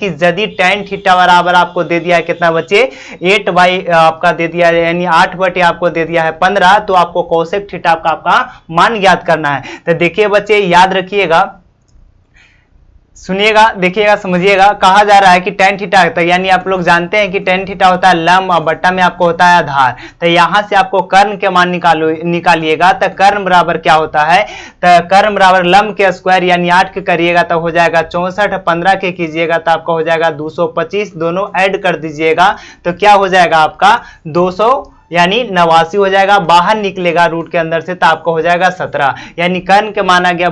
कि यदि tan theta बराबर आपको दे दिया है कितना बच्चे 8 बाई आपका दे दिया है, यानी 8 बटे आपको दे दिया है 15, तो आपको कोसेक थीटा का आपका मान ज्ञात करना है। तो देखिए बच्चे याद रखिएगा, सुनिएगा, देखिएगा, समझिएगा। कहा जा रहा है कि tan थीटा, तो यानी आप लोग जानते हैं कि tan थीटा होता है लंब और बट्टा में आपको होता है आधार। तो यहां से आपको कर्ण के मान निकालिएगा। तो कर्ण बराबर क्या होता है, तो कर्ण बराबर लंब के स्क्वायर यानी 8 के करिएगा तो हो जाएगा 64, 15 के कीजिएगा तो आपका हो जाएगा 225, दोनों ऐड कर दीजिएगा तो क्या हो जाएगा आपका 200 यानी 89 हो जाएगा। बाहर निकलेगा रूट के अंदर से तो आपका हो जाएगा 17, यानी कर्ण के माना गया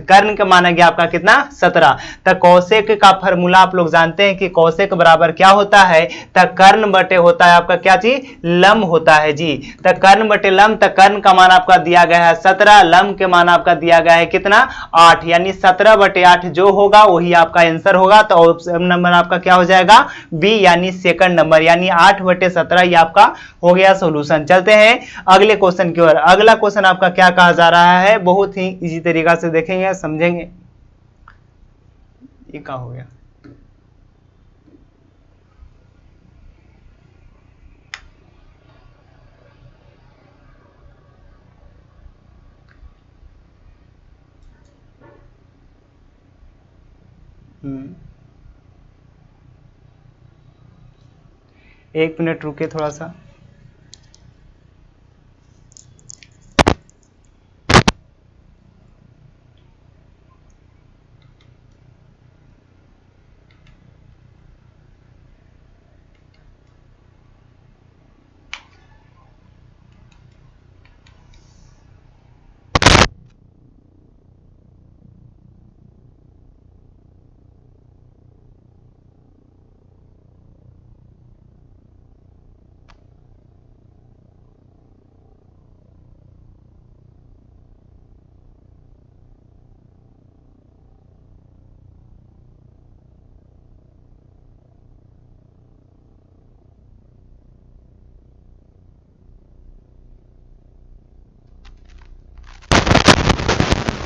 कर्ण के माना गया आपका कितना 17। तो कौशिक का फॉर्मूला आप लोग जानते हैं कि कौशिक बराबर क्या होता है, तो कर्ण बटे होता है आपका क्या चीज लंब होता है जी। तो कर्ण बटे लंब, तो कर्ण का मान आपका दिया गया है 17, लंब के मान आपका दिया गया है कितना 8, यानी 17 बटे 8 जो होगा वही आपका आंसर होगा। तो ऑप्शन नंबर आपका क्या हो जाएगा बी, यानी सेकंड नंबर, यानी 8 बटे 17 ये आपका हो गया सॉल्यूशन। चलते हैं अगले क्वेश्चन की ओर। अगला क्वेश्चन आपका क्या कहा जा रहा है, बहुत ही इजी तरीका से देखेंगे, समझेंगे। ये क्या हो गया, एक मिनट रुके थोड़ा सा।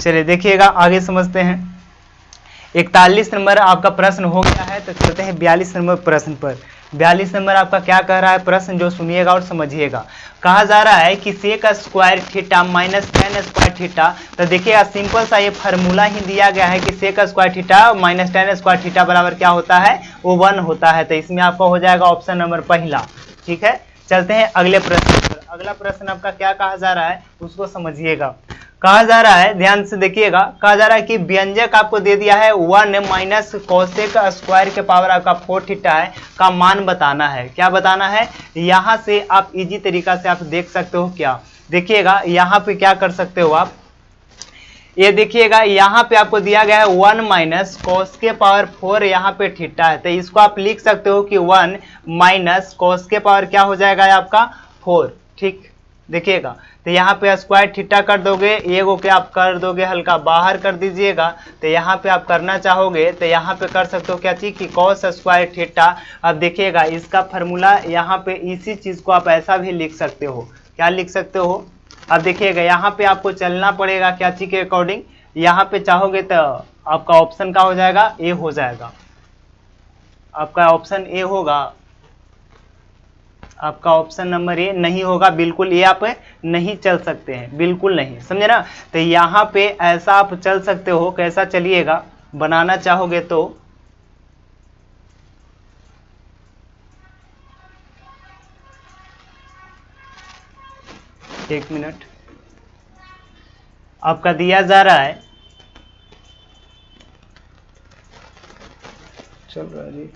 चलिए देखिएगा, आगे समझते हैं। 41 नंबर आपका प्रश्न हो गया है, तो चलते हैं 42 नंबर प्रश्न पर। 42 नंबर आपका क्या कह रहा है प्रश्न, जो सुनिएगा और समझिएगा। कहा जा रहा है कि sec square theta minus tan square theta. तो देखिएगा सिंपल सा ये फार्मूला ही दिया गया है कि sec square theta minus tan square theta बराबर क्या होता है, वो 1 होता है। तो इसमें आपका हो जाएगा ऑप्शन नंबर पहला। ठीक है, चलते हैं अगले प्रश्न पर। अगला प्रश्न आपका क्या कहा जा रहा है उसको समझिएगा। कहा जा रहा है, ध्यान से देखिएगा, कहा जा रहा है कि व्यंजक आपको दे दिया है 1 माइनस कोसेक स्क्वायर के पावर आपका 4 थीटा है का मान बताना है। क्या बताना है, यहां से आप इजी तरीका से आप देख सकते हो। क्या देखिएगा, यहां पे क्या कर सकते हो आप, ये देखिएगा यहाँ पे आपको दिया गया है 1 माइनस कोस के पावर 4, यहाँ पे थीटा है। तो इसको आप लिख सकते हो कि 1 माइनस कोस के पावर क्या हो जाएगा आपका 4। ठीक, देखिएगा, तो यहाँ पे स्क्वायर थीटा कर दोगे, एगो के आप कर दोगे हल्का बाहर कर दीजिएगा। तो यहाँ पे आप करना चाहोगे तो यहाँ पे कर सकते हो क्या चीज कि कॉस स्क्वायर थीटा। अब देखिएगा इसका फॉर्मूला यहाँ पे इसी चीज को आप ऐसा भी लिख सकते हो। क्या लिख सकते हो, अब देखिएगा यहाँ पे आपको चलना पड़ेगा क्या चीज के अकॉर्डिंग। यहाँ पे चाहोगे तो आपका ऑप्शन का हो जाएगा ए, हो जाएगा आपका ऑप्शन ए होगा, आपका ऑप्शन नंबर ए नहीं होगा, बिल्कुल ये आप नहीं चल सकते हैं, बिल्कुल नहीं, समझे ना। तो यहाँ पे ऐसा आप चल सकते हो, कैसा चलिएगा बनाना चाहोगे तो। एक मिनट, आपका दिया जा रहा है, चल रहा है जी।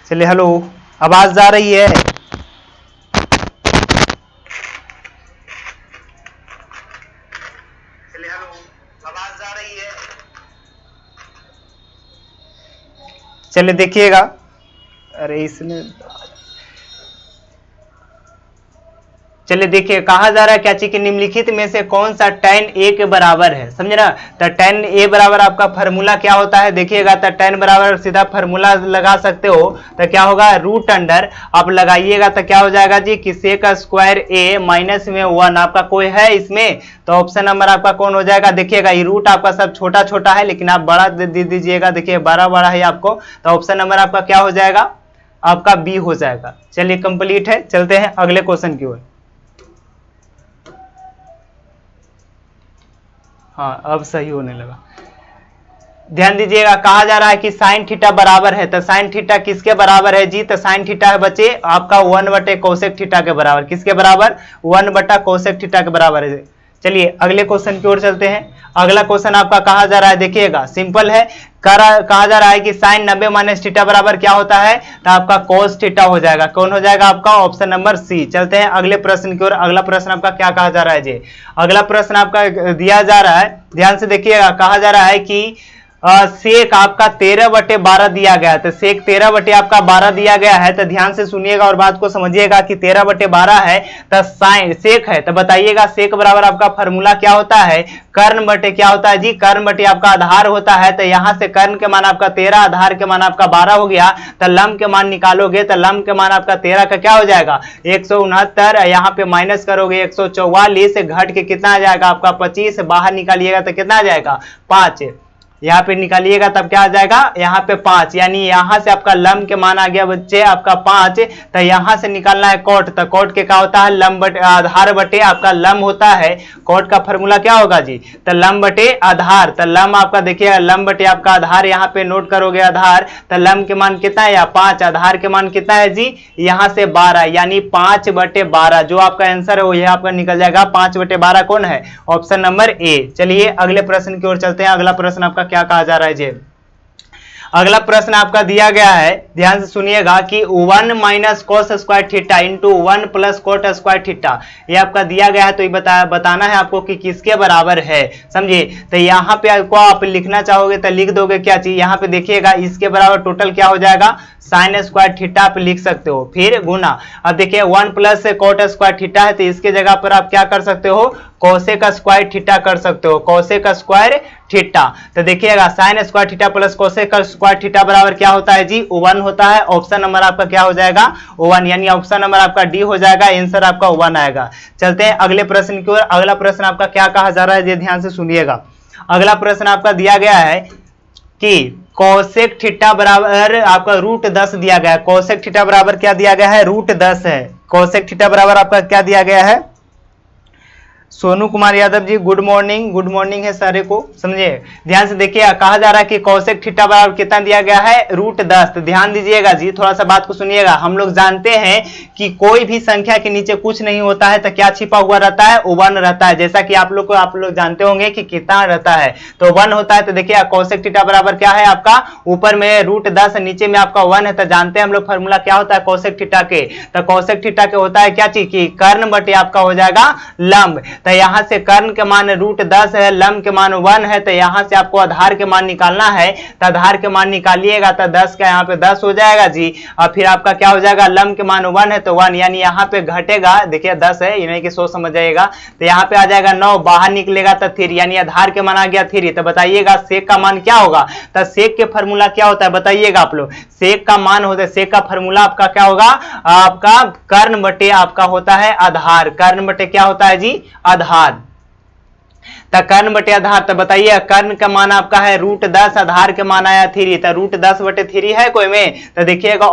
चलिए हेलो, आवाज जा रही है? चलिए हेलो, आवाज जा रही है? चलिए देखिएगा, अरे इसने, चलिए देखिए कहा जा रहा है क्या चीज कि निम्नलिखित में से कौन सा tan a के बराबर है, समझे ना। तो tan a बराबर आपका फॉर्मूला क्या होता है, देखिएगा। तो tan बराबर सीधा फॉर्मूला लगा सकते हो, तो क्या होगा, रूट अंडर आप लगाइएगा तो क्या हो जाएगा जी कि सेक स्क्वायर a माइनस में 1 आपका कोई है इसमें, तो ऑप्शन नंबर आपका कौन हो जाएगा। देखिएगा ये रूट आपका सब छोटा छोटा है, लेकिन आप बड़ा दे दीजिएगा, देखिए बड़ा बड़ा है आपको, तो ऑप्शन नंबर आपका क्या हो जाएगा, आपका बी हो जाएगा। चलिए कंप्लीट है, चलते हैं अगले क्वेश्चन की ओर। हाँ अब सही होने लगा। ध्यान दीजिएगा, कहा जा रहा है कि साइन थीटा बराबर है, तो साइन थीटा किसके बराबर है जी, तो साइन थीटा है बच्चे आपका 1/cos कोसेक थीटा के बराबर, किसके बराबर, 1/cos कोसेक थीटा के बराबर है। चलिए अगले क्वेश्चन की ओर चलते हैं। अगला क्वेश्चन आपका कहा जा रहा है, देखिएगा सिंपल है, कहा जा रहा है कि साइन 90 माइनस थीटा बराबर क्या होता है, तो आपका कोस थीटा हो जाएगा। कौन हो जाएगा आपका, ऑप्शन नंबर सी। चलते हैं अगले प्रश्न की ओर। अगला प्रश्न आपका क्या कहा जा रहा है जी, अगला प्रश्न आपका दिया जा रहा है, ध्यान से देखिएगा। कहा जा रहा है कि सेक आपका 13/12 दिया गया है, तो सेक 13 आपका 12 दिया गया है, तो ध्यान से सुनिएगा और बात को समझिएगा कि 13/12 है तो साइन सेक है, तो बताइएगा सेक बराबर आपका फॉर्मूला क्या होता है, कर्ण बटे क्या होता है जी, कर्ण बटे आपका आधार होता है। तो यहां से कर्ण के मान आपका 13, आधार के मान आपका 12 हो गया, तो लंब के मान निकालोगे तो लंब के मान आपका 13 का क्या हो जाएगा 169, यहाँ पे माइनस करोगे 144, घट के कितना आ जाएगा आपका 25, बाहर निकालिएगा तो कितना आ जाएगा 5, यहाँ पे निकालिएगा तब क्या आ जाएगा यहाँ पे 5, यानी यहाँ से आपका लंब के मान आ गया बच्चे आपका 5, तो यहाँ से निकालना है कोट, तो कोट के क्या होता है, लंब बटे आधार बटे आपका लंब होता है। कोट का फॉर्मूला क्या होगा जी, तो लंब बटे आधार, तो लंब आपका देखिएगा लंब बटे आपका आधार, यहाँ पे नोट करोगे आधार, तो लंब के मान कितना है, 5, आधार के मान कितना है जी, यहाँ से 12, यानी 5/12, जो आपका आंसर है वो यह आपका निकल जाएगा 5/12 कौन है, ऑप्शन नंबर ए। चलिए अगले प्रश्न की ओर चलते हैं। अगला प्रश्न आपका क्या कहा जा रहा है जी, अगला प्रश्न आपका दिया गया है, ध्यान से सुनिएगा कि 1 minus cos square theta into 1 plus coat square theta, ये आपका दिया गया है, तो ये बताना है आपको कि किसके बराबर है, समझिए। तो यहाँ पे आपको आप लिखना चाहोगे तो लिख दोगे क्या चीज, यहाँ पे देखिएगा इसके बराबर टोटल क्या हो जाएगा, साइन स्क्वायर थीटा आप लिख सकते हो, फिर गुना। अब देखिए 1 प्लस कोट स्क्वायर थीटा है, तो इसके जगह पर आप क्या कर सकते हो, कोसेक स्क्वायर थीटा कर सकते हो, कोसेक स्क्वायर थीटा। तो देखिएगा sine square theta plus cosec square theta बराबर क्या होता है जी, 1 होता है। ऑप्शन नंबर आपका क्या हो जाएगा 1, यानी ऑप्शन नंबर आपका डी हो जाएगा, आंसर आपका 1 आएगा। चलते हैं अगले प्रश्न की ओर। अगला प्रश्न आपका क्या कहा जा रहा है ये ध्यान से सुनिएगा। अगला प्रश्न आपका दिया गया है कि कोसेक थीटा बराबर आपका √10 दिया गया है। कोसेक थीटा बराबर क्या दिया गया है, √10 है। कोसेक थीटा बराबर आपका क्या दिया गया है, सोनू कुमार यादव जी गुड मॉर्निंग है सारे को, समझिए। ध्यान से देखिए कहा जा रहा है कि कोसेक थीटा बराबर कितना दिया गया है, √10। तो ध्यान दीजिएगा जी, थोड़ा सा बात को सुनिएगा। हम लोग जानते हैं कि कोई भी संख्या के नीचे कुछ नहीं होता है तो क्या छिपा हुआ रहता है, 1 रहता है। जैसा कि आप लोग जानते होंगे कि कितना रहता है, तो 1 होता है। तो देखिए कोसेक थीटा बराबर क्या है आपका, ऊपर में √10 नीचे में आपका 1 है, तो जानते हैं हम लोग फॉर्मूला क्या होता है कोसेक थीटा के, तो कोसेक थीटा के होता है क्या चीज की, कर्ण बटे आपका हो जाएगा लंब। तो यहां से कर्ण के मान √10 है, लंब के मान 1 है, तो यहां से आपको आधार के मान निकालना है, तो आधार के मान निकालिएगा तो 10 का यहाँ पे 10 हो जाएगा जी, और फिर आपका क्या हो जाएगा, लंब के मान 1 है तो 1, यानी यहाँ पे घटेगा, देखिए 10 है, यानी कि सोच समझ जाइएगा। तो यहाँ पे आ जाएगा 9, बाहर निकलेगा तो 3, यानी आधार के मान आ गया 3। तो बताइएगा सेक का मान क्या होगा, तो सेक के फॉर्मूला क्या होता है बताइएगा आप लोग, सेक का मान होता है, सेक का फॉर्मूला आपका क्या होगा, आपका कर्ण बटे आपका होता है आधार, कर्ण बटे क्या होता है जी, आधार। तो कर्ण बटे आधार, तो बताइए कर्ण का मान आपका है √10, आधार के मान आया 3, तो √10/3 है कोई में, तो देखिएगा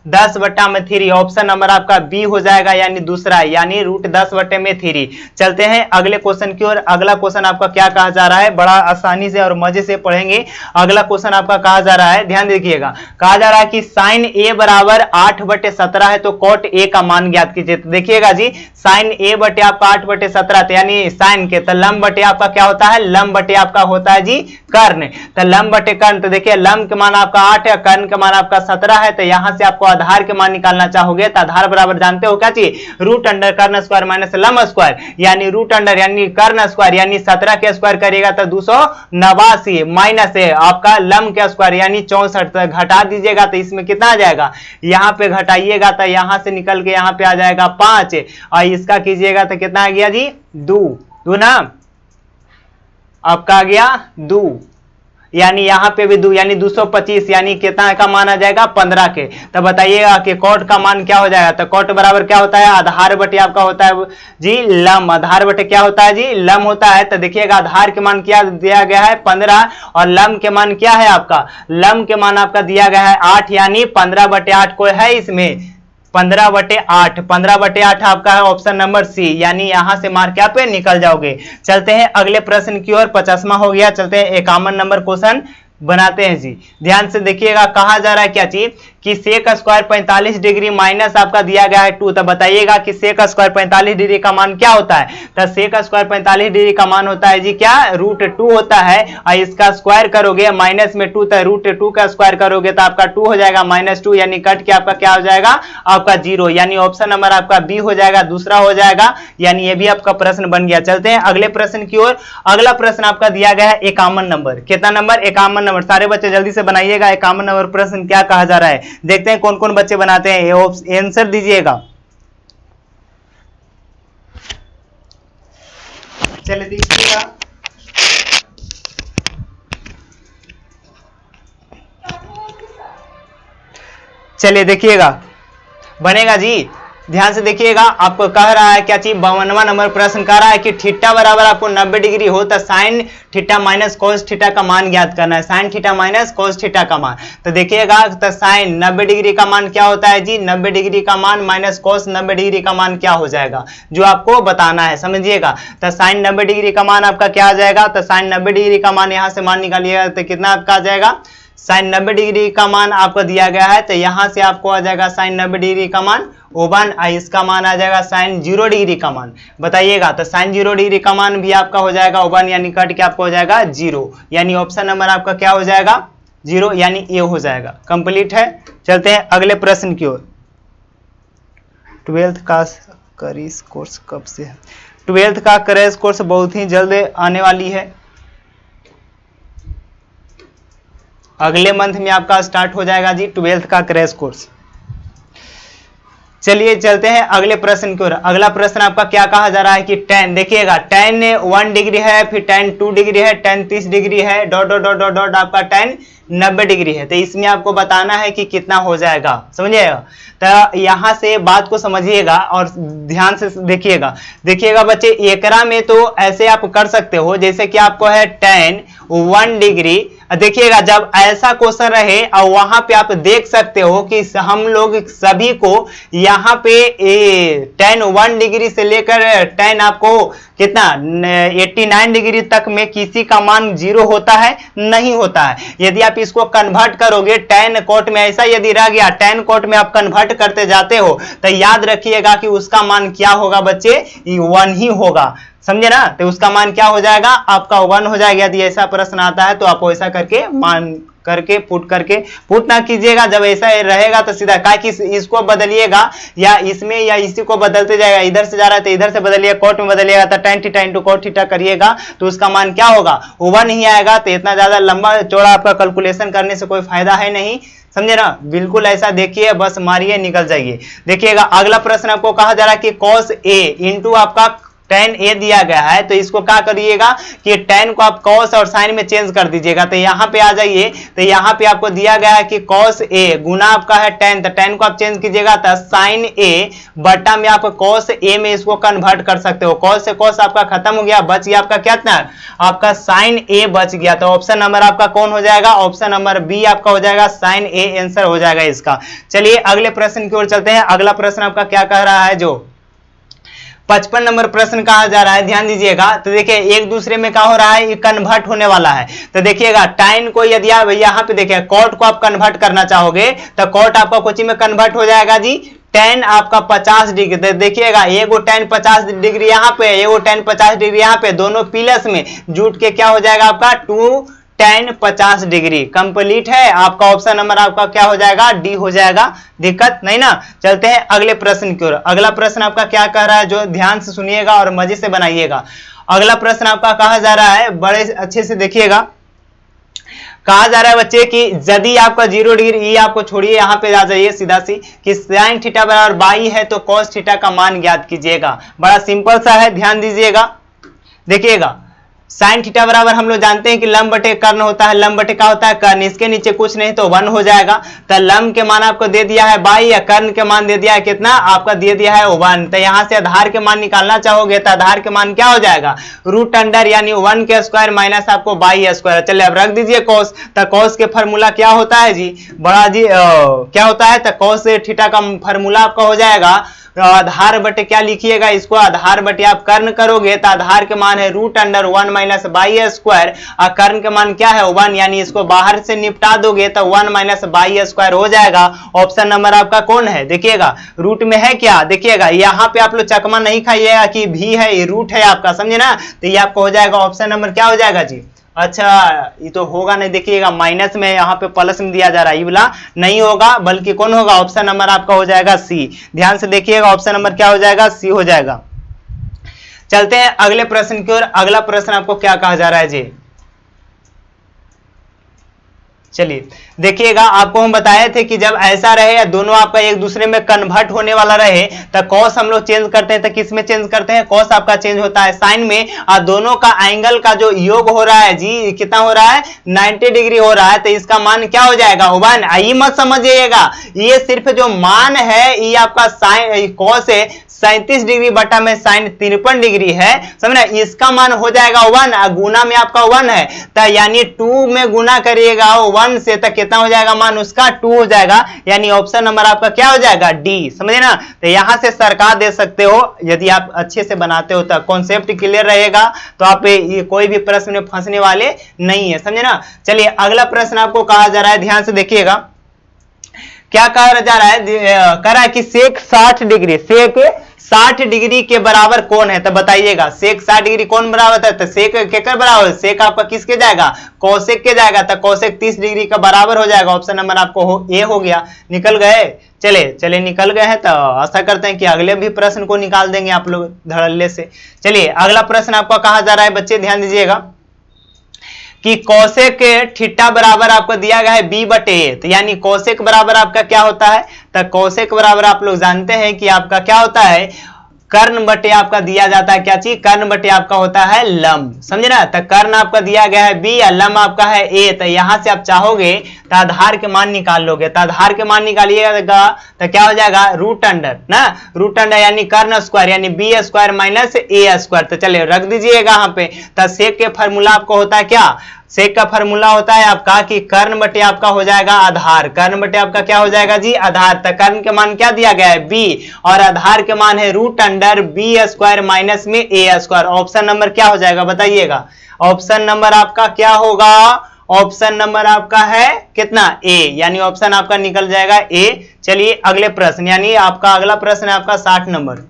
10/3। ऑप्शन नंबर आपका बी हो जाएगा, यानी दूसरा, यानी √10/3। चलते हैं अगले क्वेश्चन की ओर। अगला क्वेश्चन आपका क्या कहा जा रहा है, बड़ा आसानी से और मजे से पढ़ेंगे। अगला क्वेश्चन आपका कहा जा रहा है, ध्यान देखिएगा, कहा जा रहा है कि साइन ए बराबर 8/17 है तो कॉट ए का मान ज्ञात कीजिए। तो देखिएगा जी, साइन ए बटे आपका 8/17, तो यानी साइन के, तो लंब बटे आपका क्या होता है, लंब बटे आपका होता है जी कर्ण। तो लंब बटे कर्ण, तो देखिए लंब के मान आपका 8 है, कर्ण के मान आपका 17 है। तो यहां से आपको आधार के मान निकालना चाहोगे तो आधार बराबर जानते हो क्या चीज, √ कर्ण स्क्वायर माइनस लंब स्क्वायर, यानी √ यानी कर्ण स्क्वायर, यानी 17 के स्क्वायर करिएगा तो 289 माइनस है आपका लंब के स्क्वायर यानी 64। तो घटा दीजिएगा तो इसमें कितना आ जाएगा, यहां पे घटाइएगा तो यहां से निकल के यहां पे आ जाएगा 5, और इसका कीजिएगा तो कितना आ गया जी, 2 ना आपका आ गया 2, यानी यहां पे भी 2, यानी 225, यानी कितना का मान आ जाएगा, 15 के। तो बताइएगा कि कॉट का मान क्या हो जाएगा। तो कॉट बराबर क्या होता है, आधार बटे आपका होता है जी लंब, आधार बटे क्या होता है जी, लंब होता है। तो देखिएगा आधार के मान क्या दिया गया है, 15, और लंब के मान क्या है आपका, लंब के मान आपका दिया गया है 8, यानी 15/8 कोई है इसमें 15/8, 15/8 आपका है ऑप्शन नंबर सी, यानी यहां से मार्क क्या पे निकल जाओगे। चलते हैं अगले प्रश्न की ओर, 50वां हो गया। चलते हैं 51 नंबर क्वेश्चन बनाते हैं जी। ध्यान से देखिएगा, कहा जा रहा है क्या चीज कि सेक स्क्वायर 45 डिग्री माइनस आपका दिया गया है 2। तो बताइएगा कि सेक स्क्वायर 45 डिग्री का मान क्या होता है। तो सेक स्क्वायर 45 डिग्री का मान होता है जी क्या, √2 होता है, और इसका स्क्वायर करोगे माइनस में 2, तो √2 का स्क्वायर करोगे तो आपका 2 हो जाएगा -2, यानी कट के आपका क्या हो जाएगा, आपका 0, यानी ऑप्शन नंबर आपका बी हो जाएगा, दूसरा हो जाएगा, यानी ये भी आपका प्रश्न बन गया। चलते हैं अगले प्रश्न की ओर। अगला प्रश्न आपका दिया गया है 51 नंबर, कितना नंबर, 51 नंबर। सारे बच्चे जल्दी से बनाइएगा, 51 नंबर प्रश्न क्या कहा जा रहा है, देखते हैं कौन कौन बच्चे बनाते हैं, आंसर दीजिएगा। चलिए देखिएगा, चलिए देखिएगा बनेगा जी। ध्यान से देखिएगा, आपको कह रहा है क्या चीज, 52वां नंबर प्रश्न कह रहा है कि थीटा बराबर आपको 90 डिग्री हो तो sine theta minus cos theta का मान ज्ञात करना है, sine theta minus cos theta का मान। तो देखिएगा, तो साइन 90 डिग्री का मान क्या होता है जी, 90 डिग्री का मान माइनस कोस 90 डिग्री का मान क्या हो जाएगा, जो आपको बताना है, समझिएगा। तो साइन 90 डिग्री का मान आपका क्या आ जाएगा, तो साइन 90 डिग्री का मान यहां से मान निकालिएगा तो कितना आपका आ जाएगा, साइन 90 डिग्री का मान आपको दिया गया है, तो यहां से आपको आ जाएगा साइन 90 डिग्री का मान 1, इसका मान आ जाएगा साइन 0 डिग्री का मान, बताइएगा। तो साइन 0 डिग्री का मान भी आपका हो जाएगा 1, यानी कट के आपको हो जाएगा 0, यानी ऑप्शन नंबर आपका क्या हो जाएगा, 0, यानी ए हो जाएगा। कंप्लीट है। चलते हैं अगले प्रश्न की ओर। 12th का क्रैश कोर्स कब से है, 12th का क्रैश कोर्स बहुत ही जल्द आने वाली है, अगले मंथ में आपका स्टार्ट हो जाएगा जी 12th का क्रैश कोर्स। चलिए चलते हैं अगले प्रश्न की ओर। अगला प्रश्न आपका क्या कहा जा रहा है कि tan, देखिएगा tan 1 डिग्री है, फिर tan 2 डिग्री है, tan 30 डिग्री है, dot dot dot dot dot आपका tan 90 डिग्री है। तो इसमें आपको बताना है कि कितना हो जाएगा, समझिएगा। तो यहां से बात को समझिएगा और ध्यान से देखिएगा। देखिएगा बच्चे, एकरा में तो ऐसे आप कर सकते हो जैसे कि आपको है tan 1 डिग्री, देखिएगा जब ऐसा क्वेश्चन रहे और वहां पे आप देख सकते हो कि हम लोग सभी को यहाँ पे tan 1 डिग्री से लेकर tan आपको कितना 89 डिग्री तक में किसी का मान 0 होता है, नहीं होता है। यदि आप इसको कन्वर्ट करोगे tan कोट में, ऐसा यदि रह गया tan कोट में आप कन्वर्ट करते जाते हो तो याद रखिएगा कि उसका मान क्या होगा बच्चे, 1 ही होगा, समझे ना। तो उसका मान क्या हो जाएगा, आपका 1 हो जाएगा। यदि ऐसा प्रश्न आता है तो आप ऐसा करके मान करके पुट ना कीजिएगा, जब ऐसा रहेगा तो सीधा का कि इसको बदलिएगा या इसमें या इसी को बदलते जाएगा, इधर से जा रहा है तो इधर से बदलिएगा, कोट में बदलिएगा तो tan theta into cot theta करिएगा तो उसका मान क्या होगा, 1 ही आएगा। तो इतना ज्यादा लंबा चौड़ा आपका कैलकुलेशन करने से कोई फायदा है नहीं, समझे ना। बिल्कुल ऐसा देखिए, बस मारिए निकल जाइए। देखिएगा अगला प्रश्न आपको कहा जा रहा है कि cos a इंटू आपका tan a दिया गया है तो इसको क्या करिएगा कि tan को आप cos और sin में चेंज कर दीजिएगा। तो यहाँ पे आ जाइए, तो यहाँ पे आपको दिया गया है कि cos a गुना आपका है tan, तो tan को आप चेंज कीजिएगा तो sin a बटा में आप cos a में इसको कन्वर्ट कर सकते हो। cos से cos आपका खत्म हो गया, बच गया आपका कितना, आपका sin a बच गया। तो ऑप्शन नंबर आपका कौन हो जाएगा, ऑप्शन नंबर बी आपका हो जाएगा, sin a आंसर हो जाएगा इसका। चलिए अगले प्रश्न की ओर चलते हैं। अगला प्रश्न आपका क्या कह रहा है, जो 55 नंबर प्रश्न कहा जा रहा है, ध्यान दीजिएगा। तो देखिए एक दूसरे में क्या हो रहा है, ये कन्वर्ट होने वाला है। तो देखिएगा टाइन को यदि आप यहाँ पे देखिए कॉट को आप कन्वर्ट करना चाहोगे तो कॉट आपका कोची में कन्वर्ट हो जाएगा जी tan आपका 50 डिग्री। देखिएगा एगो tan 50 डिग्री यहाँ पे, एगो tan 50 डिग्री यहाँ पे, दोनों प्लस में जुट के क्या हो जाएगा आपका 2 tan 50 डिग्री। कंप्लीट है आपका ऑप्शन नंबर आपका क्या हो जाएगा, डी हो जाएगा। दिक्कत नहीं ना। चलते हैं अगले प्रश्न की ओर। अगला प्रश्न आपका क्या कह रहा है, जो ध्यान से सुनिएगा और मजे से बनाइएगा। अगला प्रश्न आपका कहा जा रहा है, बड़े अच्छे से देखिएगा। कहा जा रहा है बच्चे कि यदि आपका 0 डिग्री, ये आपको छोड़िए, यहाँ पे आ जाइए सीधा सी कि sin थीटा बराबर 22 है तो cos थीटा का मान ज्ञात कीजिएगा। बड़ा सिंपल सा है, ध्यान दीजिएगा। देखिएगा sin थीटा बराबर हम लोग जानते हैं कि लंब बटे कर्ण होता है। लंब बटे क्या होता है, कर्ण, इसके नीचे कुछ नहीं तो 1 हो जाएगा। तो लंब के मान आपको दे दिया है 22 या कर्ण के मान दे दिया है कितना, आपका दे दिया है 1। तो यहाँ से आधार के मान निकालना चाहोगे तो आधार के मान क्या हो जाएगा, रूट अंडर यानी 1 के स्क्वायर माइनस आपको 22 स्क्वायर। चलिए अब रख दीजिए cos। तो cos के फार्मूला क्या होता है जी, बड़ा जी क्या होता है, तो cos थीटा का फार्मूला आपका हो जाएगा आधार बटे क्या लिखिएगा, इसको आधार बटे आप कर्ण करोगे तो आधार के मान है रूट अंडर 1 माइनस 22 स्क्वायर और कर्ण के मान क्या है 1, यानी इसको बाहर से निपटा दोगे तो 1 माइनस 22 स्क्वायर हो जाएगा। ऑप्शन नंबर आपका कौन है, देखिएगा रूट में है क्या, देखिएगा यहाँ पे आप लोग चकमा नहीं खाइएगा कि भी है, ये रूट है आपका, समझे ना। तो ये आपको हो जाएगा ऑप्शन नंबर क्या हो जाएगा जी, अच्छा ये तो होगा नहीं, देखिएगा माइनस में यहाँ पे प्लस में दिया जा रहा है, ये वाला नहीं होगा बल्कि कौन होगा, ऑप्शन नंबर आपका हो जाएगा सी। ध्यान से देखिएगा ऑप्शन नंबर क्या हो जाएगा, सी हो जाएगा। चलते हैं अगले प्रश्न की ओर। अगला प्रश्न आपको क्या कहा जा रहा है जी, चलिए देखिएगा आपको हम बताए थे कि जब ऐसा रहे या दोनों आपका एक दूसरे में कन्वर्ट होने वाला रहे तो cos हम लोग चेंज करते हैं, तो किस में चेंज करते हैं, cos आपका चेंज होता है sin में, और दोनों का एंगल का जो योग हो रहा है जी कितना हो रहा है 90 डिग्री हो रहा है। तो इसका मान क्या हो जाएगा 1। ये मत समझिएगा, ये सिर्फ जो मान है ये आपका sin cos है 37 डिग्री बटा में sin 53 डिग्री है, समझना, इसका मान हो जाएगा 1, गुना में आपका 1 है तो यानी 2 में गुना करिएगा 1 से, तो कितना हो जाएगा मान उसका 2 हो जाएगा, यानी ऑप्शन नंबर आपका क्या हो जाएगा, डी, समझे ना। तो यहां से सरका दे सकते हो यदि आप अच्छे से बनाते हो तो कॉन्सेप्ट क्लियर रहेगा, तो आप ये कोई भी प्रश्न में फंसने वाले नहीं है, समझे ना। चलिए अगला प्रश्न आपको कहा जा रहा है, ध्यान से देखिएगा क्या कहा जा रहा है, कह रहा है कि सेक 60 डिग्री, सेक 60 डिग्री के बराबर कौन है, तो बताइएगा सेक 60 डिग्री कौन बराबर है, तो सेक केकर बराबर है, सेक आपका किसके जाएगा, कोसेक के जाएगा, तो कोसेक 30 डिग्री का बराबर हो जाएगा। ऑप्शन नंबर आपको ए हो गया। निकल गए, चले निकल गए हैं, तो आशा करते हैं कि अगले भी प्रश्न को निकाल देंगे आप लोग धड़ल्ले से। चलिए अगला प्रश्न आपका कहा जा रहा है, बच्चे ध्यान दीजिएगा कि कोसेक थीटा बराबर आपको दिया गया है b बटे ए, तो यानी कोसेक बराबर आपका क्या होता है, तो कोसेक बराबर आप लोग जानते हैं कि आपका क्या होता है, कर्ण बटे आपका दिया जाता है क्या चीज, कर्ण बटे आपका होता है लंब, समझे ना। तो कर्ण आपका दिया गया है बी और लंब आपका है ए, तो यहां से आप चाहोगे तो आधार के मान निकाल लोगे, तो आधार के मान निकालिएगा तो क्या हो जाएगा रूट अंडर ना, रूट अंडर यानी कर्ण स्क्वायर यानी बी स्क्वायर माइनस ए स्क्वायर। तो चलिए रख दीजिएगा यहाँ पे। तो सेक के फार्मूला आपको होता है क्या, सेक का फार्मूला होता है आपका कि कर्ण बटे आपका हो जाएगा आधार, कर्ण बटे आपका क्या हो जाएगा जी आधार। तो कर्ण के मान क्या दिया गया है बी और आधार के मान है root under b square minus में ए स्क्वायर। ऑप्शन नंबर क्या हो जाएगा बताइएगा, ऑप्शन नंबर आपका क्या होगा, ऑप्शन नंबर आपका है कितना ए, यानी ऑप्शन आपका निकल जाएगा ए। चलिए अगले प्रश्न, यानी आपका अगला प्रश्न है आपका 60 नंबर।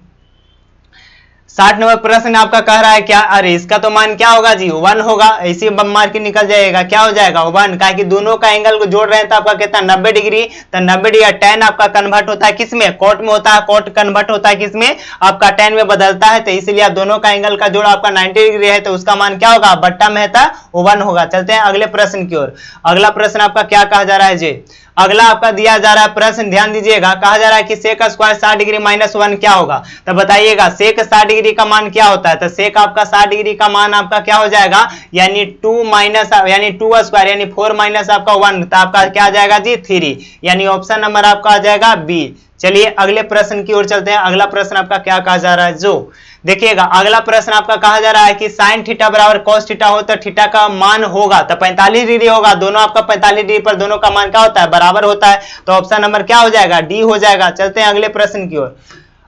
60 नंबर प्रश्न आपका कह रहा है क्या, अरे इसका तो मान क्या होगा जी 1 होगा, इसी मार के निकल जाएगा, क्या हो जाएगा 1, कहा कि दोनों का एंगल को जोड़ रहे हैं तो आपका कितना 90 डिग्री, तो 90 डिग्री tan आपका कन्वर्ट होता है किसमें, कोट में होता है, कोट कन्वर्ट होता है किसमें आपका tan में बदलता है, तो इसलिए दोनों का एंगल का जोड़ आपका 90 डिग्री है, तो उसका मान क्या होगा बट्टा में है तो 1 होगा। चलते हैं अगले प्रश्न की ओर। अगला प्रश्न आपका क्या कहा जा रहा है जी, अगला आपका दिया जा रहा है प्रश्न, ध्यान दीजिएगा, कहा जा रहा है कि सेक स्क्वायर 60 डिग्री माइनस 1 क्या होगा। तो बताइएगा सेक 60 डिग्री का मान क्या होता है। तो सेक आपका 60 डिग्री का मान आपका क्या हो जाएगा, यानी 2 माइनस यानी 2 स्क्वायर यानी 4 माइनस आपका 1, तो आपका क्या आ जाएगा जी 3, यानी ऑप्शन नंबर आपका आ जाएगा बी। चलिए अगले प्रश्न की ओर चलते हैं। अगला प्रश्न आपका क्या कहा जा रहा है, जो देखिएगा अगला प्रश्न आपका कहा जा रहा है कि साइन थीटा बराबर कॉस थीटा हो तो थीटा का मान होगा तो 45 डिग्री होगा। दोनों आपका 45 डिग्री पर दोनों का मान क्या होता है, बराबर होता है। तो ऑप्शन नंबर क्या हो जाएगा, डी हो जाएगा। चलते हैं अगले प्रश्न की ओर।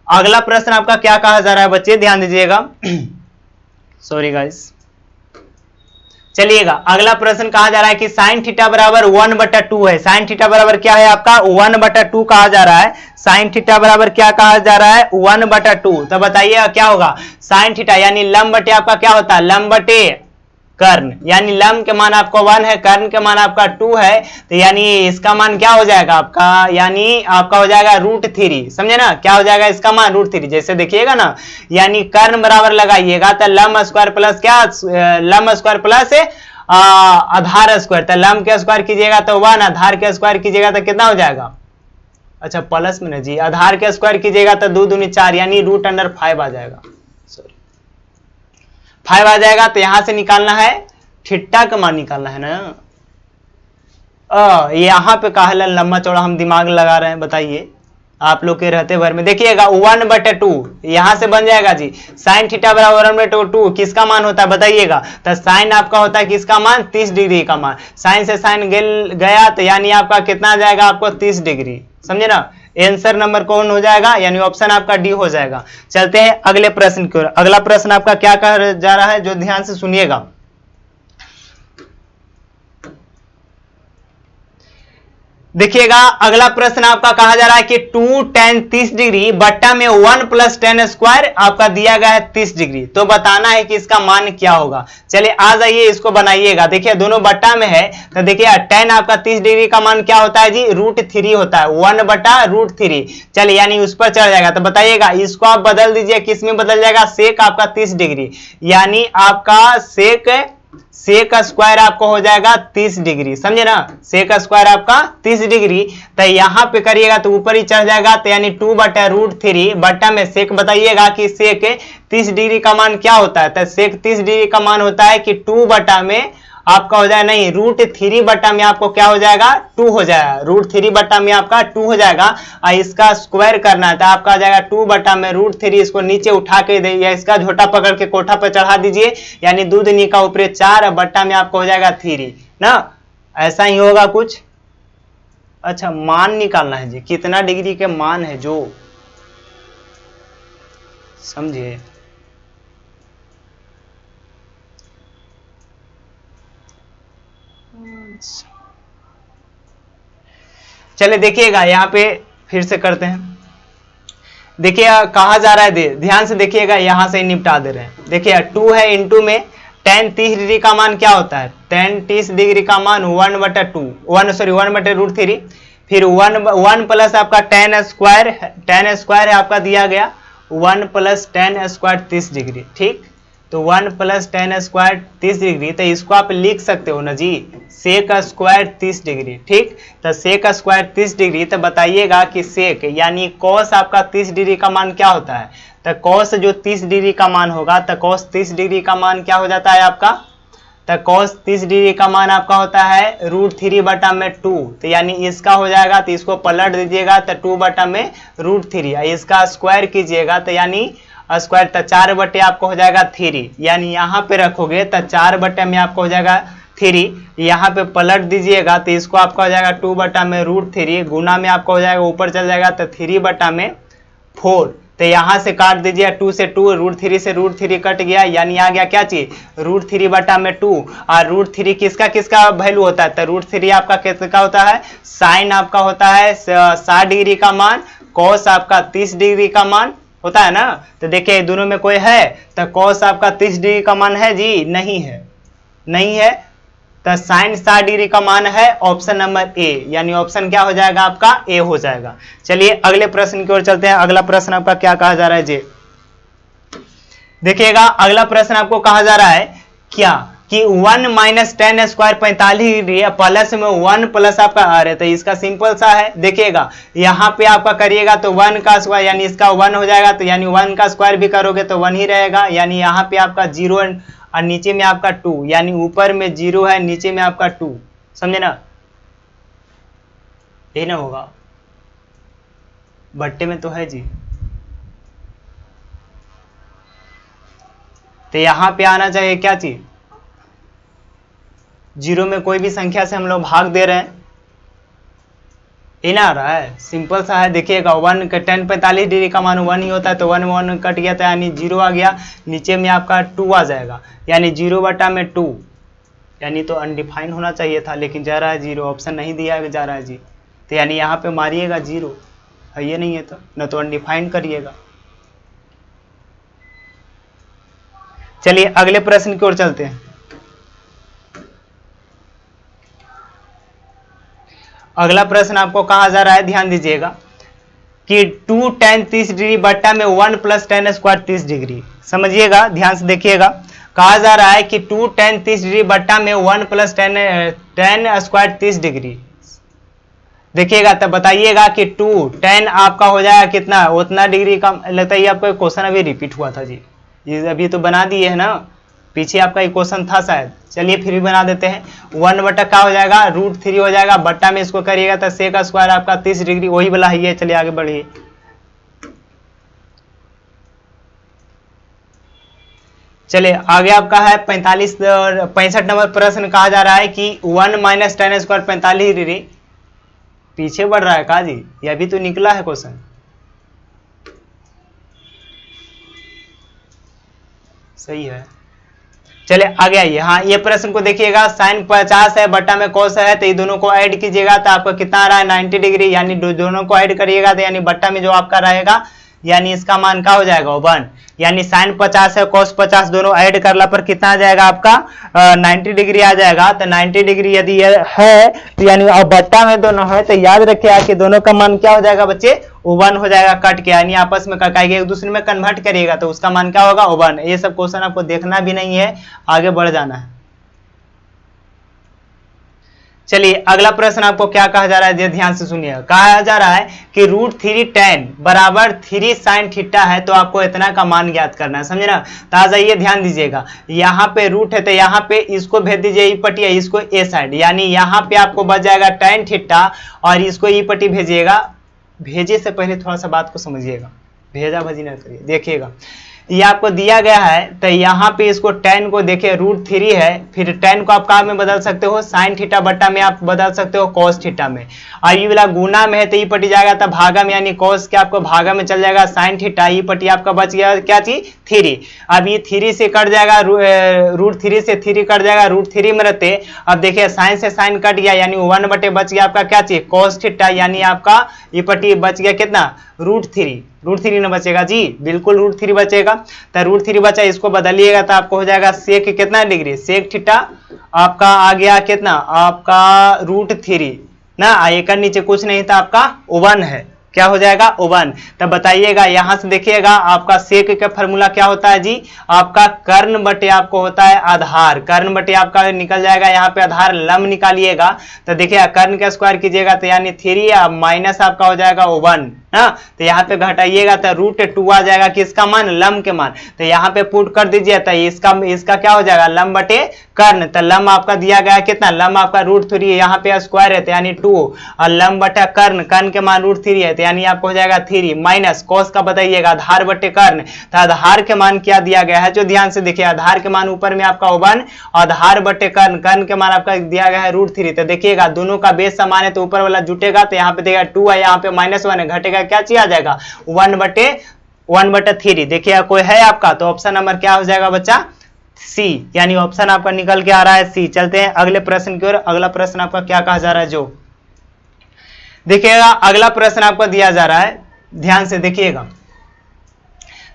अगला प्रश्न आपका क्या कहा जा रहा है बच्चे, ध्यान दीजिएगा, सॉरी गाइस। चलिएगा अगला प्रश्न कहा जा रहा है कि साइन थीटा बराबर 1/2 है। साइन थीटा बराबर क्या है आपका 1/2 कहा जा रहा है। साइन थीटा बराबर क्या कहा जा रहा है 1/2। तो बताइए क्या होगा, साइन थीटा यानी लंब बटे आपका क्या होता है, लंब बटे कर्ण, यानी लंब के मान आपका 1 है, कर्ण के मान आपका 2 है। तो यानी इसका मान क्या हो जाएगा आपका, यानी आपका हो जाएगा √3, समझे ना, क्या हो जाएगा इसका मान √3। जैसे देखिएगा ना, यानी कर्ण बराबर लगाइएगा तो लंब स्क्वायर प्लस क्या, लंब स्क्वायर प्लस आधार स्क्वायर। तो लंब के स्क्वायर कीजिएगा तो 1, आधार के स्क्वायर कीजिएगा तो कितना हो जाएगा, अच्छा प्लस में ना जी, आधार के स्क्वायर कीजिएगा तो 2 दूनी 4 यानी √5 आ जाएगा, 5 आ जाएगा। तो यहां से निकालना है थीटा का मान निकालना है ना। यहां पे कहा लंबा चौड़ा हम दिमाग लगा रहे हैं, बताइए आप लोग के रहते भर में। देखिएगा 1/2 यहां से बन जाएगा जी, साइन थीटा बराबर 1/2 किसका मान होता है बताइएगा। तो साइन आपका होता है किसका मान, 30 डिग्री का मान। साइन से साइन गया तो यानी आपका कितना आ जाएगा आपको 30 डिग्री, समझे ना। आंसर नंबर कौन हो जाएगा, यानी ऑप्शन आपका डी हो जाएगा। चलते हैं अगले प्रश्न की ओर। अगला प्रश्न आपका क्या कहा जा रहा है, जो ध्यान से सुनिएगा। देखिएगा अगला प्रश्न आपका कहा जा रहा है कि 2 tan 30 डिग्री बट्टा में 1 + tan स्क्वायर आपका दिया गया है 30 डिग्री। तो बताना है कि इसका मान क्या होगा। चलिए आ जाइए इसको बनाइएगा। देखिए दोनों बट्टा में है तो देखिए tan आपका 30 डिग्री का मान क्या होता है जी, √3 होता है, 1/√3। चलिए यानी उस पर चढ़ जाएगा। तो बताइएगा इसको आप बदल दीजिए, किस में बदल जाएगा, सेक आपका 30 डिग्री, यानी आपका सेक स्क्वायर आपको हो जाएगा 30 डिग्री, समझे ना। सेक स्क्वायर आपका 30 डिग्री, तो यहां पे करिएगा तो ऊपर ही चढ़ जाएगा, तो यानी 2/√3 बट्टा में सेक। बताइएगा कि सेक 30 डिग्री का मान क्या होता है। तो सेक 30 डिग्री का मान होता है कि 2 बट्टा में आपका हो जाएगा, नहीं √3 बट्टा में आपको क्या हो जाएगा 2 हो जाएगा, √3 बट्टा में आपका 2 हो जाएगा। और इसका स्क्वायर करना है तो आपका आ जाएगा 2 बट्टा में √3, इसको नीचे उठा के दे या इसका झोटा पकड़ के कोठा पर चढ़ा दीजिए, यानी 2 दूनी का ऊपर 4 बट्टा में आपको हो जाएगा 3 ना, ऐसा ही होगा कुछ। अच्छा मान निकालना है जी, कितना डिग्री के मान है जो, समझिए। चले देखिएगा यहाँ पे फिर से करते हैं। देखिए कहा जा रहा है, ध्यान से देखिएगा, यहां से निपटा दे रहे हैं। देखिए 2 है, इंटू में tan 30 डिग्री का मान क्या होता है, tan 30 डिग्री का मान 1/√3, फिर 1 प्लस आपका tan स्क्वायर है आपका दिया गया 1 + tan स्क्वायर 30 डिग्री, ठीक। तो 1 + tan स्क्वायर 30 डिग्री, तो इसको आप लिख सकते हो ना जी, सेक स्क्वायर 30 डिग्री, ठीक। तो सेक स्क्वायर 30 डिग्री, तो बताइएगा कि सेक यानी कॉस आपका 30 डिग्री का मान क्या होता है। तो कॉस जो 30 डिग्री का मान होगा, तो कॉस 30 डिग्री का मान क्या हो जाता है आपका, तो कॉस 30 डिग्री का मान आपका होता है √3/2। तो यानी इसका हो जाएगा, तो इसको पलट दीजिएगा तो 2/√3, इसका स्क्वायर कीजिएगा तो यानी स्क्वायर, तो 4 बटे आपको हो जाएगा 3, यानी यहाँ पे रखोगे तो 4 बटे में आपको हो जाएगा 3, यहाँ पे पलट दीजिएगा तो इसको आपका हो जाएगा 2/√3, गुना में आपको हो जाएगा ऊपर चल जाएगा तो 3/4। तो यहाँ से काट दीजिए 2 से 2, √3 से √3 कट गया, यानी आ गया क्या चीज √3/2। और √3 किसका किसका वैल्यू होता है, तो √3 आपका किसका होता है, साइन आपका होता है 60 डिग्री का मान, कॉस आपका 30 डिग्री का मान होता है ना। तो देखिए दोनों में कोई है, तो कॉस आपका 30 डिग्री का मान है जी, नहीं है, तो साइन 60 डिग्री का मान है ऑप्शन नंबर ए, यानी ऑप्शन क्या हो जाएगा आपका ए हो जाएगा। चलिए अगले प्रश्न की ओर चलते हैं। अगला प्रश्न आपका क्या कहा जा रहा है जी, देखिएगा अगला प्रश्न आपको कहा जा रहा है क्या कि 1 माइनस टेन स्क्वायर 45 डिग्री है, प्लस में 1 प्लस आपका आर है, तो इसका सिंपल सा है। देखिएगा यहाँ पे आपका करिएगा तो 1 का स्क्वायर यानी इसका 1 हो जाएगा, तो यानी 1 का स्क्वायर भी करोगे तो 1 ही रहेगा, यानी यहाँ पे आपका 0 और नीचे में आपका 2, यानी ऊपर में 0 है नीचे में आपका 2, समझे ना, यही ना होगा, बट्टे में तो है जी। तो यहाँ पे आना चाहिए क्या चीज, 0 में कोई भी संख्या से हम लोग भाग दे रहे हैं, ये ना आ रहा है, सिंपल सा है। देखिएगा 1 का tan 45 डिग्री का मान 1 ही होता है, तो 1 1 कट गया था यानी 0 आ गया, नीचे में आपका 2 आ जाएगा, यानी 0 बटा में 2, यानी तो अनडिफाइन होना चाहिए था, लेकिन जा रहा है 0, ऑप्शन नहीं दिया जा रहा है जी, तो यानी यहाँ पे मारिएगा 0 है, ये नहीं है तो न तो अनडिफाइन करिएगा। चलिए अगले प्रश्न की ओर चलते हैं। अगला प्रश्न आपको कहा जा रहा है, ध्यान दीजिएगा कि 2 tan 30 डिग्री बट्टा में 1 प्लस टेन स्क्वायर 30 डिग्री, समझिएगा ध्यान से देखिएगा, कहा जा रहा है कि 2 tan 30 डिग्री बट्टा में 1 प्लस टेन स्क्वायर 30 डिग्री। देखिएगा तब बताइएगा कि 2 tan आपका हो जाएगा कितना, उतना डिग्री का, लगता है आपका क्वेश्चन अभी रिपीट हुआ था जी, ये अभी तो बना दिए है ना, पीछे आपका इक्वेशन था शायद, चलिए फिर भी बना देते हैं। 1 बटा क्या हो जाएगा, √3 हो जाएगा, बट्टा में इसको करिएगा तो सेक स्क्वायर आपका 30 डिग्री, वही वाला ही है। चलिए आगे बढ़िए, चलिए आगे आपका है 65 नंबर प्रश्न, कहा जा रहा है कि 1 माइनस टेन स्क्वायर 45 डिग्री, पीछे बढ़ रहा है का जी, ये अभी तो निकला है क्वेश्चन, सही है। चलिए आगे आइए, हाँ ये प्रश्न को देखिएगा, साइन 50 है बट्टा में कॉस है, तो ये दोनों को ऐड कीजिएगा तो आपका कितना आ रहा है 90 डिग्री, यानी दोनों को ऐड करिएगा तो यानी बट्टा में जो आपका रहेगा यानी इसका मान क्या हो जाएगा 1, यानी साइन 50 है कॉस 50 दोनों ऐड करला पर कितना आ जाएगा आपका 90 डिग्री आ जाएगा। तो 90 डिग्री यदि है तो यानी अब बट्टा में दोनों है, तो याद रखिए कि दोनों का मान क्या हो जाएगा बच्चे 1 हो जाएगा, कट के यानी आपस में कटाएगा, एक दूसरे में कन्वर्ट करिएगा तो उसका मान क्या होगा 1। ये सब क्वेश्चन आपको देखना भी नहीं है, आगे बढ़ जाना है। चलिए अगला प्रश्न आपको क्या कहा जा रहा है, ध्यान से सुनिए, कहा जा रहा है कि √3 tan बराबर 3 sin थीटा है, तो आपको इतना का मान ज्ञात करना है, समझे ना। तो आ जाइए ध्यान दीजिएगा, यहाँ पे रूट है तो यहाँ पे इसको भेज दीजिए ई पट्टी, इसको ए साइड, यानी यहाँ पे आपको बच जाएगा tan थीटा और इसको ई पट्टी भेजिएगा। भेजे से पहले थोड़ा सा बात को समझिएगा, भेजा भजी ना करिए। देखिएगा ये आपको दिया गया है, तो यहाँ पे इसको tan को देखिए √3 है, फिर tan को आप कहाँ में बदल सकते हो, साइन थीटा बट्टा में आप बदल सकते हो कॉस थीटा में, और ये वाला गुना में है तो ई पट्टी जाएगा तो भागा में, यानी कॉस के आपको भागा में चल जाएगा साइन थीटा, ई पट्टी आपका बच गया क्या चीज 3। अब ये 3 से कट जाएगा, √3 से 3 कट जाएगा, √3 में रहते, अब देखिए साइन से साइन कट गया यानी 1 बटे बच गया आपका क्या चीज कॉस थीटा, यानी आपका ई पट्टी बच गया कितना √3 ना बचेगा जी, बिल्कुल √3 बचेगा। तो √3 बचा, इसको बदलिएगा तो आपको हो जाएगा सेक कितना डिग्री, सेक थीटा आपका आ गया कितना आपका √3 ना, एक नीचे कुछ नहीं था आपका 1 है, क्या हो जाएगा 1। तब बताइएगा यहाँ से देखिएगा आपका सेक का फॉर्मूला क्या होता है जी, आपका कर्ण बटे आपको होता है आधार, कर्ण बटे आपका निकल जाएगा, यहाँ पे आधार लंब निकालिएगा तो देखिए कर्ण का स्क्वायर कीजिएगा तो यानी 3 या माइनस आपका हो जाएगा 1 ना, तो यहाँ पे घटाइएगा तो √2 आ जाएगा किसका मान लंब के मान, तो यहाँ पे पुट कर दीजिए तो इसका क्या हो जाएगा लंब बटे कर्ण, तो लंब आपका दिया गया कितना, लंब आपका √3 यहाँ पे स्क्वायर है तो यानी 2 और लंब बटा कर्ण के मान √3 है तो यानी आपको हो जाएगा 3 माइनस कॉस का बताइएगा आधार बटे कर्ण, तो आधार के मान क्या दिया गया है जो ध्यान से देखिए, आधार के मान ऊपर में आपका 1, आधार बटे कर्ण के मान आपका दिया गया है √3। तो देखिएगा दोनों का बेस समान है तो ऊपर वाला जुटेगा, तो यहाँ पे देखिएगा 2 है, यहाँ पे -1 है, घटेगा क्या चीज आ जाएगा 1/3। देखिए कोई है आपका, तो ऑप्शन नंबर क्या हो जाएगा बच्चा सी, यानी ऑप्शन आपका निकल के आ रहा है सी। चलते हैं अगले प्रश्न की ओर। अगला प्रश्न आपका क्या कहा जा रहा है, जो देखिएगा अगला प्रश्न आपको दिया जा रहा है, ध्यान से देखिएगा,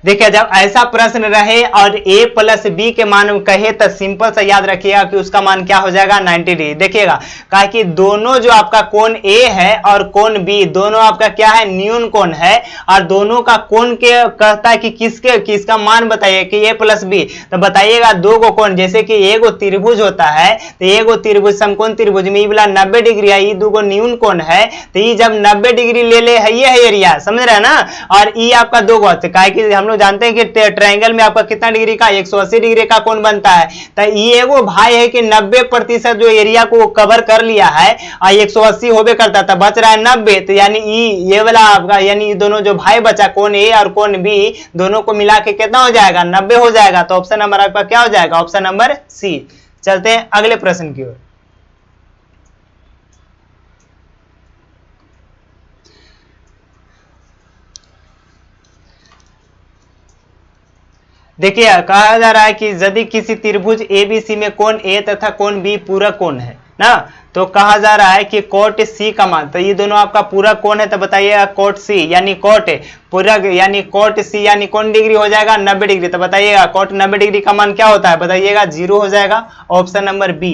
देखिए जब ऐसा प्रश्न रहे और a प्लस बी के मान कहे तो सिंपल सा याद रखिएगा कि उसका मान क्या हो जाएगा 90 डिग्री। देखिएगा कहा कि दोनों जो आपका कोण a है और कोण b दोनों आपका क्या है न्यून कोण है और दोनों का कोण के कहता है कि किसका मान बताइए कि a प्लस बी। तो बताइएगा दो गो कोण जैसे कि एगो त्रिभुज होता है तो एगो त्रिभुज समकोण त्रिभुज में वाला 90 डिग्री है, ये दो न्यून कोण है तो ये जब 90 डिग्री ले है ये है एरिया, समझ रहे हैं ना। और ये आपका दो गो काहे कि हम लोग जानते हैं कि ट्रायंगल में आपका कितना डिग्री का 180 डिग्री का कोण बनता है। तो ये एगो भाई है कि 90% जो एरिया को कवर कर लिया है और 180 होबे करता था, बच रहा है 90। तो यानी ये वाला आपका यानी दोनों जो भाई बचा कोण ए और कोण बी दोनों को मिला के कितना हो जाएगा 90 हो जाएगा। तो ऑप्शन नंबर आपका क्या हो जाएगा ऑप्शन नंबर सी। चलते हैं अगले प्रश्न की ओर। देखिए कहा जा रहा है कि यदि किसी त्रिभुज एबीसी में कोण ए तथा कोण बी पूरक कोण है ना, तो कहा जा रहा है कि कोट सी का मान, तो ये दोनों आपका पूरक कोण है तो बताइएगा कोट सी यानी कोट पूरक यानी कोट सी यानी कौन डिग्री हो जाएगा 90 डिग्री। तो बताइएगा कोट 90 डिग्री का मान क्या होता है बताइएगा 0 हो जाएगा ऑप्शन नंबर बी।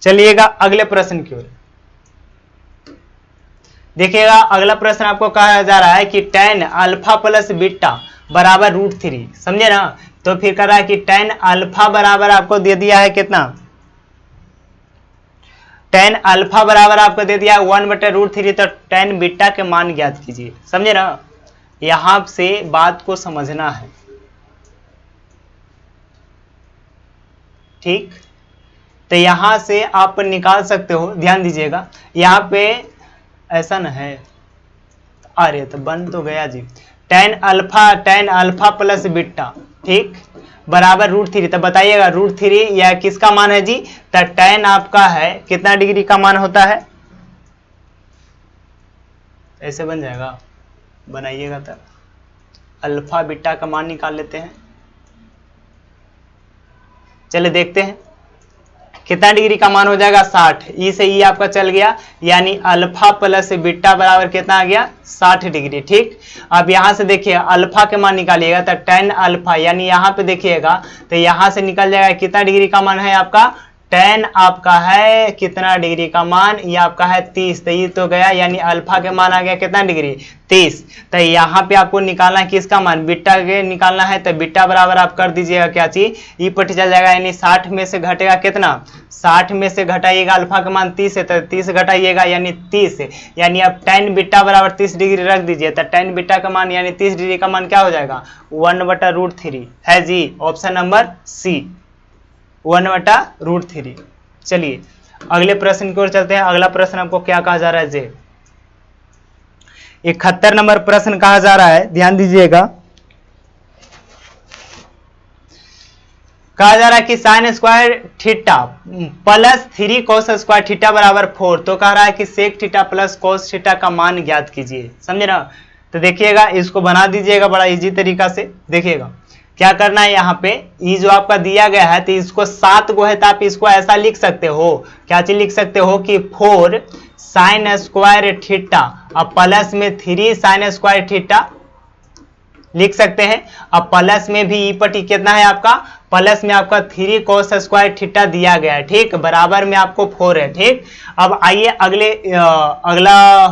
चलिएगा अगले प्रश्न की ओर। देखिएगा अगला प्रश्न आपको कहा जा रहा है कि tan अल्फा प्लस बीटा बराबर √3, समझे ना। तो फिर कह रहा है कि tan अल्फा बराबर आपको दे दिया है कितना, tan अल्फा बराबर आपको दे दिया है 1/√3। तो tan बीटा के मान ज्ञात कीजिए, समझे ना। यहां से बात को समझना है, ठीक। तो यहां से आप निकाल सकते हो, ध्यान दीजिएगा यहां पे ऐसा न है, अरे तो बन तो गया जी। tan अल्फा प्लस बीटा ठीक बराबर √3। तो बताइएगा √3 या किसका मान है जी, तो tan आपका है कितना डिग्री का मान होता है, ऐसे बन जाएगा, बनाइएगा तो अल्फा बीटा का मान निकाल लेते हैं। चलिए देखते हैं कितना डिग्री का मान हो जाएगा 60। ई से ई आपका चल गया यानी अल्फा प्लस बीटा बराबर कितना आ गया 60 डिग्री, ठीक। अब यहां से देखिए अल्फा के मान निकालिएगा तो tan अल्फा यानी यहां पे देखिएगा तो यहां से निकल जाएगा कितना डिग्री का मान है आपका, tan आपका है कितना डिग्री का मान, ये आपका है 30। तो ये तो गया यानी अल्फा के मान आ गया कितना डिग्री 30। तो यहाँ पे आपको निकालना है किसका मान, बीटा के निकालना है। तो बीटा बराबर आप कर दीजिएगा क्या चीज, ई पट चल जाएगा यानी 60 में से घटेगा कितना, 60 में से घटाइएगा अल्फा का मान 30 है तो 30 घटाइएगा यानी 30 यानी आप tan बीटा बराबर 30 डिग्री रख दीजिए। तो tan बीटा का मान यानी 30 डिग्री का मान क्या हो जाएगा 1/√3 है जी, ऑप्शन नंबर सी 1/√3। चलिए अगले प्रश्न की ओर चलते हैं। अगला प्रश्न आपको क्या कहा जा रहा है जे 71 नंबर प्रश्न कहा जा रहा है, ध्यान दीजिएगा। कहा जा रहा है कि sin square theta plus 3 cos square theta बराबर 4। तो कह रहा है कि sec theta plus cos theta का मान ज्ञात कीजिए, समझे ना। तो देखिएगा इसको बना दीजिएगा बड़ा इजी तरीका से। देखिएगा क्या करना है, यहाँ पे ये जो आपका दिया गया है तो इसको 7 गो है तो आप इसको ऐसा लिख सकते हो, क्या चीज लिख सकते हो कि 4 sin स्क्वायर थीटा अब प्लस में 3 sin स्क्वायर थीटा लिख सकते हैं। अब प्लस में भी ई पटी कितना है आपका, प्लस में आपका 3 cos स्क्वायर थीटा दिया गया है, ठीक, बराबर में आपको 4 है, ठीक। अब आइए अगला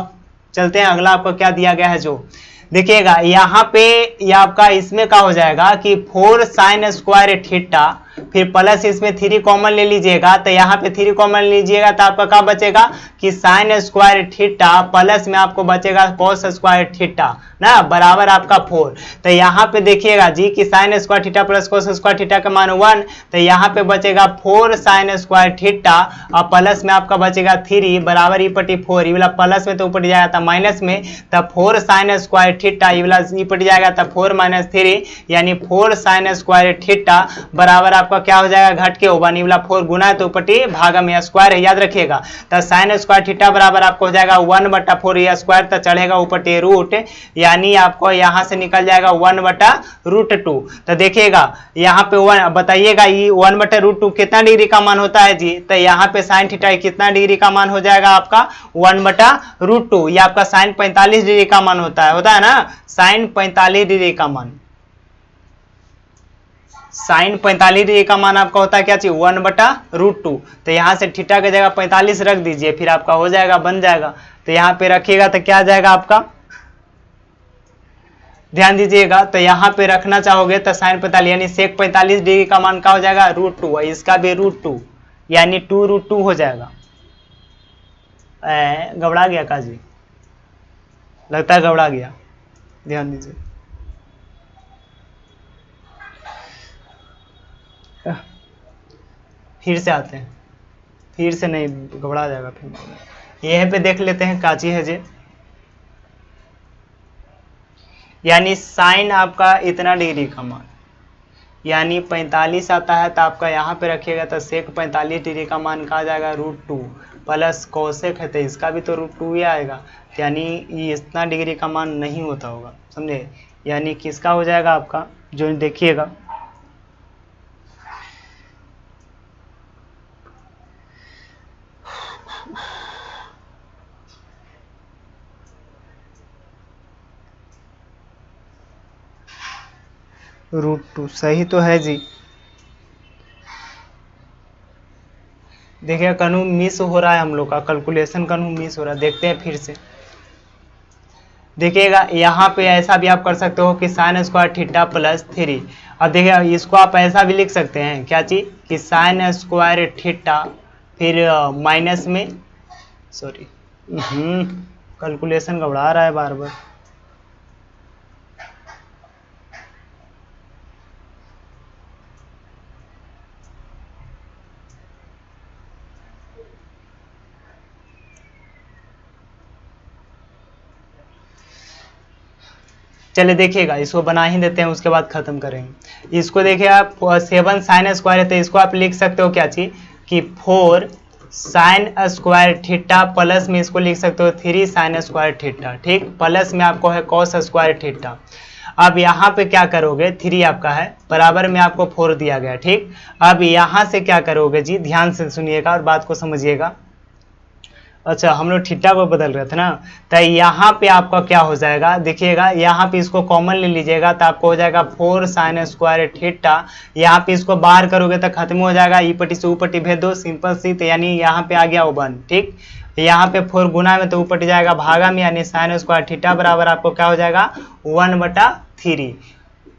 चलते हैं। अगला आपको क्या दिया गया है जो देखिएगा यहाँ पे ये आपका इसमें क्या हो जाएगा कि 4 sin स्क्वायर थीटा फिर प्लस इसमें 3 कॉमन ले लीजिएगा। तो यहाँ पे 3 कॉमन लीजिएगा तो आपका क्या बचेगा कि sin स्क्वायर थीटा प्लस में आपको बचेगा cos स्क्वायर थीटा ना बराबर आपका 4। तो यहाँ पे देखिएगा जी कि sin square theta plus cos square theta का मान 1। तो यहाँ पे बचेगा 4 sin स्क्वायर थीटा और प्लस में आपका बचेगा 3 बराबर ई पटी 4। ये वाला प्लस में तो ऊपर जाएगा था माइनस में, तब 4 sin स्क्वायर थीटा ये वाला ई पट जाएगा था 4 - 3 यानी 4 sin स्क्वायर थीटा बराबर आपका क्या हो जाएगा घट के 1 वाला 4 गुना है तो ऊपटी भागा में स्क्वायर है, याद रखिएगा। तो sin स्क्वायर थीटा बराबर आपको हो जाएगा 1/4 ये स्क्वायर तो चढ़ेगा ऊपटी रूट यानी आपको यहाँ से निकल जाएगा 1/√2। तो देखिएगा यहाँ पे 1 बताइएगा ये 1/√2 कितना डिग्री का मान होता है जी। तो यहाँ पे sin थीटा कितना डिग्री का मान हो जाएगा आपका 1/√2। ये आपका sin 45 डिग्री का मान होता है ना। ना साइन 45 डिग्री का मान, साइन 45 डिग्री का मान आपका होता है क्या चाहिए 1/√2। तो यहाँ से थीटा की जगह 45 रख दीजिए, फिर आपका हो जाएगा, बन जाएगा। तो यहाँ पे रखिएगा तो क्या आ जाएगा आपका, ध्यान दीजिएगा। तो यहाँ पे रखना चाहोगे तो साइन 45 यानी सेक 45 डिग्री का मान क्या हो जाएगा √2, इसका भी √2 यानी 2√2 हो जाएगा। घबरा गया काजी, लगता है घबरा गया, ध्यान दीजिए। फिर से आते हैं, फिर से नहीं घबरा जाएगा फिर। यहीं पे देख लेते हैं काची है जे, यानी साइन आपका इतना डिग्री का मान यानी 45 आता है, तो आपका यहाँ पे रखिएगा तो सेक 45 डिग्री का मान कहा जाएगा √2 प्लस कोसेक है तो इसका भी तो √2 ही आएगा, यानी ये इतना डिग्री का मान नहीं होता होगा, समझे। यानी किसका हो जाएगा आपका, जो देखिएगा √2 सही तो है जी। देखिए कन्हू मिस हो रहा है, हम लोग का कैलकुलेशन कन्हू मिस हो रहा है, देखते हैं फिर से। देखिएगा यहाँ पे ऐसा भी आप कर सकते हो कि साइन स्क्वायर थीटा प्लस 3। अब देखिए इसको आप ऐसा भी लिख सकते हैं, क्या चीज कि साइन स्क्वायर थीटा फिर माइनस में, सॉरी कैलकुलेशन घबरा रहा है बार बार। चले देखिएगा, इसको बना ही देते हैं, उसके बाद खत्म करेंगे। इसको देखिए आप 7 साइन स्क्वायर है तो इसको आप लिख सकते हो क्या चीज कि 4 साइन स्क्वायर थीटा प्लस में इसको लिख सकते हो 3 साइन स्क्वायर थीटा, ठीक। प्लस में आपको है कॉस स्क्वायर थीटा। अब यहाँ पे क्या करोगे, 3 आपका है बराबर में आपको 4 दिया गया, ठीक। अब यहाँ से क्या करोगे जी, ध्यान से सुनिएगा और बात को समझिएगा। अच्छा हम लोग थीटा को बदल रहे थे ना, तो यहाँ पे आपका क्या हो जाएगा, देखिएगा यहाँ पे इसको कॉमन ले लीजिएगा तो आपको हो जाएगा 4 साइन स्क्वायर थीटा। यहाँ पे इसको बाहर करोगे तो खत्म हो जाएगा, ई पट्टी से ऊ पट्टी भेज दो, सिंपल सी। तो यानी यहाँ पे आ गया 1, ठीक। यहाँ पे 4 गुना में तो ऊ पट्टी जाएगा भागा में, यानी साइन स्क्वायर थीटा बराबर आपको क्या हो जाएगा 1/3,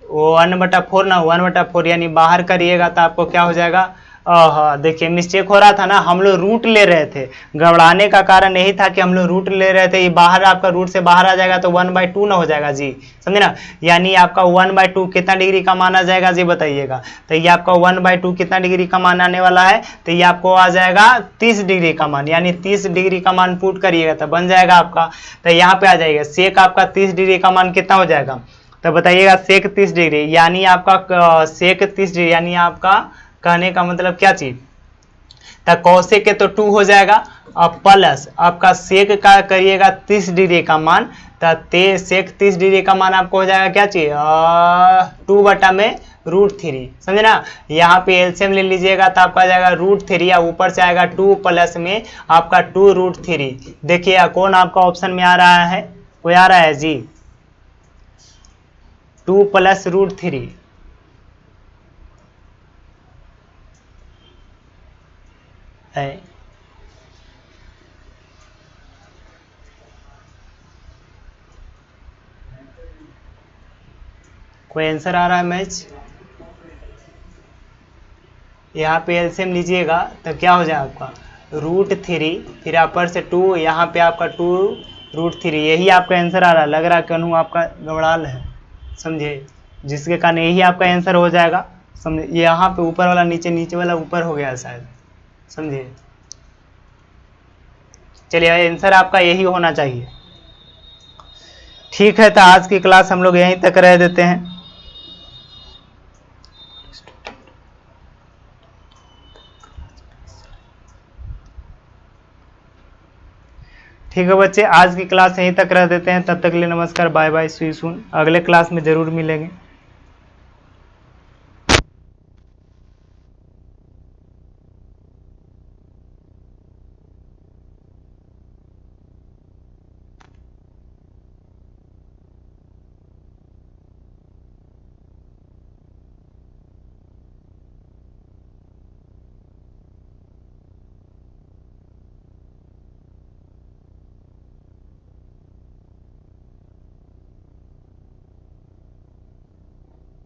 1/4 ना 1/4, यानी बाहर करिएगा तो आपको क्या हो जाएगा, देखिए मिस्टेक हो रहा था ना, हम लोग रूट ले रहे थे। घबराने का कारण यही था कि हम लोग रूट ले रहे थे, ये बाहर आपका रूट से बाहर आ जाएगा तो 1/2 ना हो जाएगा जी, समझे ना। यानी आपका 1/2 कितना डिग्री का मान आ जाएगा जी बताइएगा। तो ये आपका 1/2 कितना डिग्री का मान आने वाला है, तो ये आपको आ जाएगा 30 डिग्री का मान, यानी 30 डिग्री का मान पुट करिएगा तो बन जाएगा आपका। तो यहाँ पे आ जाएगा सेक आपका 30 डिग्री का मान कितना हो जाएगा, तो बताइएगा सेक 30 डिग्री, यानी आपका सेक 30 डिग्री यानी आपका कहने का मतलब क्या चीज, तो कोसेक के तो 2 हो जाएगा, अब प्लस आपका सेक का करिएगा 30 डिग्री का मान, तो सेक 30 डिग्री का मान आपको हो जाएगा क्या चीज 2/√3, समझे ना। यहाँ पे एलसीएम ले लीजिएगा तो आपका जाएगा √3 या ऊपर से आएगा 2 प्लस में आपका 2√3। देखिए कौन आपका ऑप्शन में आ रहा है, कोई आ रहा है जी 2 + √3, है। कोई आंसर आ रहा है मैच, यहाँ पे एलसीएम लीजिएगा तो क्या हो जाएगा आपका √3 फिर अपर से 2, यहाँ पे आपका 2√3, यही आपका आंसर आ रहा है। लग रहा है कन्हू आपका गड़बड़ाल है, समझे, जिसके कारण यही आपका आंसर हो जाएगा, समझे। यहाँ पे ऊपर वाला नीचे, नीचे वाला ऊपर हो गया शायद, समझे। चलिए आंसर आपका यही होना चाहिए, ठीक है। तो आज की क्लास हम लोग यहीं तक रह देते हैं। ठीक है बच्चे, आज की क्लास यहीं तक रह देते हैं। तब तक के लिए नमस्कार, bye bye, see you soon. अगले क्लास में जरूर मिलेंगे।